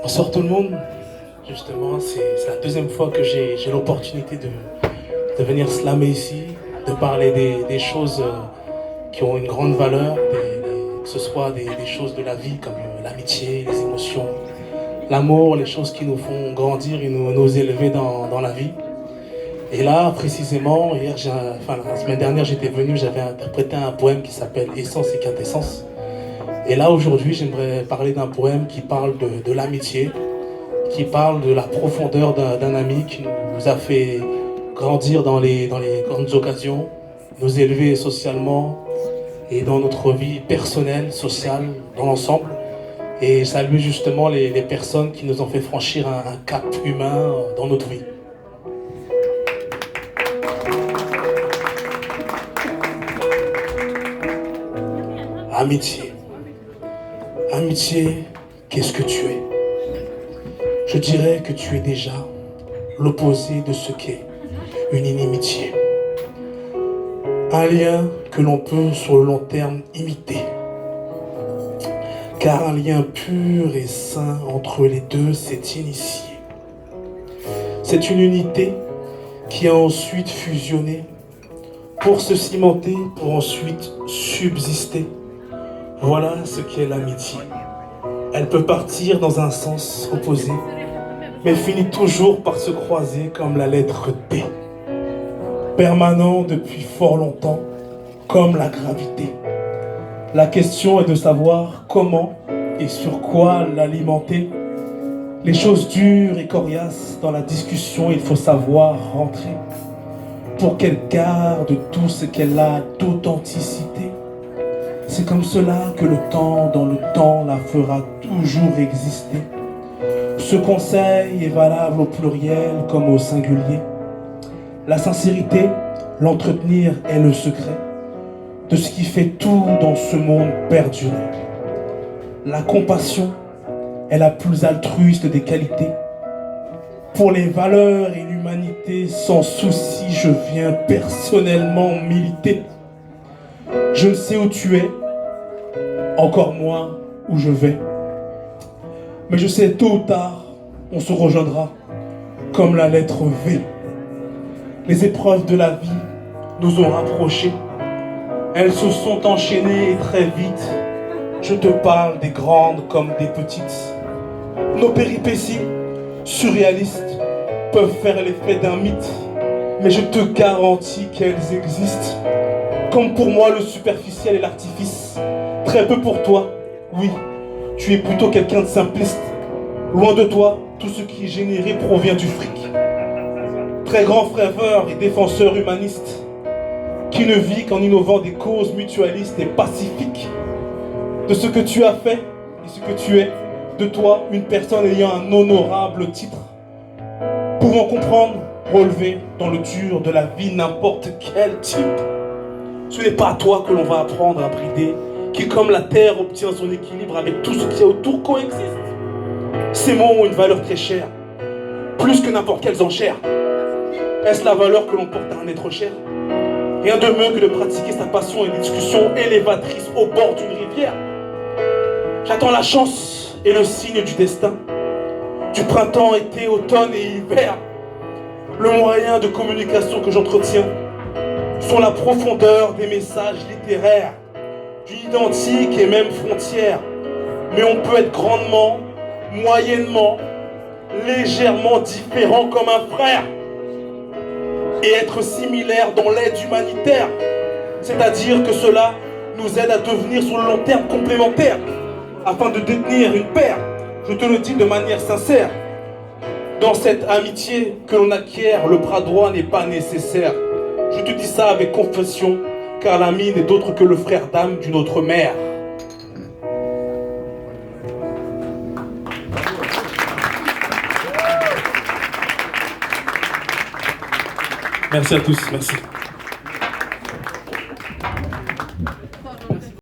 Bonsoir tout le monde. Justement, c'est la deuxième fois que j'ai l'opportunité de venir slammer ici, de parler des choses qui ont une grande valeur, que ce soit des choses de la vie comme l'amitié, les émotions, l'amour, les choses qui nous font grandir et nous élever dans la vie. Et là, précisément, la semaine dernière, j'étais venu, j'avais interprété un poème qui s'appelle Essence et Quintessence. Et là, aujourd'hui, j'aimerais parler d'un poème qui parle de l'amitié, qui parle de la profondeur d'un ami qui nous a fait grandir dans les grandes occasions, nous élever socialement et dans notre vie personnelle, sociale, dans l'ensemble. Et saluer justement les personnes qui nous ont fait franchir un cap humain dans notre vie. Amitié. Amitié, qu'est-ce que tu es? Je dirais que tu es déjà l'opposé de ce qu'est une inimitié. Un lien que l'on peut sur le long terme imiter. Car un lien pur et sain entre les deux s'est initié. C'est une unité qui a ensuite fusionné pour se cimenter, pour ensuite subsister. Voilà ce qu'est l'amitié. Elle peut partir dans un sens opposé, mais finit toujours par se croiser comme la lettre D. Permanent depuis fort longtemps, comme la gravité. La question est de savoir comment et sur quoi l'alimenter. Les choses dures et coriaces dans la discussion, il faut savoir rentrer pour qu'elle garde tout ce qu'elle a d'authenticité. C'est comme cela que le temps dans le temps la fera toujours exister. Ce conseil est valable au pluriel comme au singulier. La sincérité, l'entretenir est le secret de ce qui fait tout dans ce monde perduré. La compassion est la plus altruiste des qualités. Pour les valeurs et l'humanité, sans souci, je viens personnellement militer. Je ne sais où tu es, encore moins où je vais. Mais je sais tôt ou tard, on se rejoindra comme la lettre V. Les épreuves de la vie nous ont rapprochés. Elles se sont enchaînées et très vite. Je te parle des grandes comme des petites. Nos péripéties, surréalistes, peuvent faire l'effet d'un mythe. Mais je te garantis qu'elles existent. Comme pour moi le superficiel et l'artifice. Très peu pour toi, oui. Tu es plutôt quelqu'un de simpliste. Loin de toi, tout ce qui est généré provient du fric. Très grand rêveur et défenseur humaniste, qui ne vit qu'en innovant des causes mutualistes et pacifiques. De ce que tu as fait et ce que tu es, de toi, une personne ayant un honorable titre. Pouvant comprendre, relever dans le dur de la vie n'importe quel type. Ce n'est pas à toi que l'on va apprendre à brider, qui comme la terre obtient son équilibre avec tout ce qui est autour coexiste. Ces mots ont une valeur très chère, plus que n'importe quelles enchères. Est-ce la valeur que l'on porte à un être cher? Rien de mieux que de pratiquer sa passion et des discussions élévatrices au bord d'une rivière. J'attends la chance et le signe du destin, du printemps, été, automne et hiver. Le moyen de communication que j'entretiens sont la profondeur des messages littéraires, d'une identique et même frontière. Mais on peut être grandement, moyennement, légèrement différent comme un frère et être similaire dans l'aide humanitaire. C'est-à-dire que cela nous aide à devenir sur le long terme complémentaires afin de détenir une paire. Je te le dis de manière sincère. Dans cette amitié que l'on acquiert, le bras droit n'est pas nécessaire. Je te dis ça avec confession, car l'ami n'est d'autre que le frère d'âme d'une autre mère. Merci à tous, merci.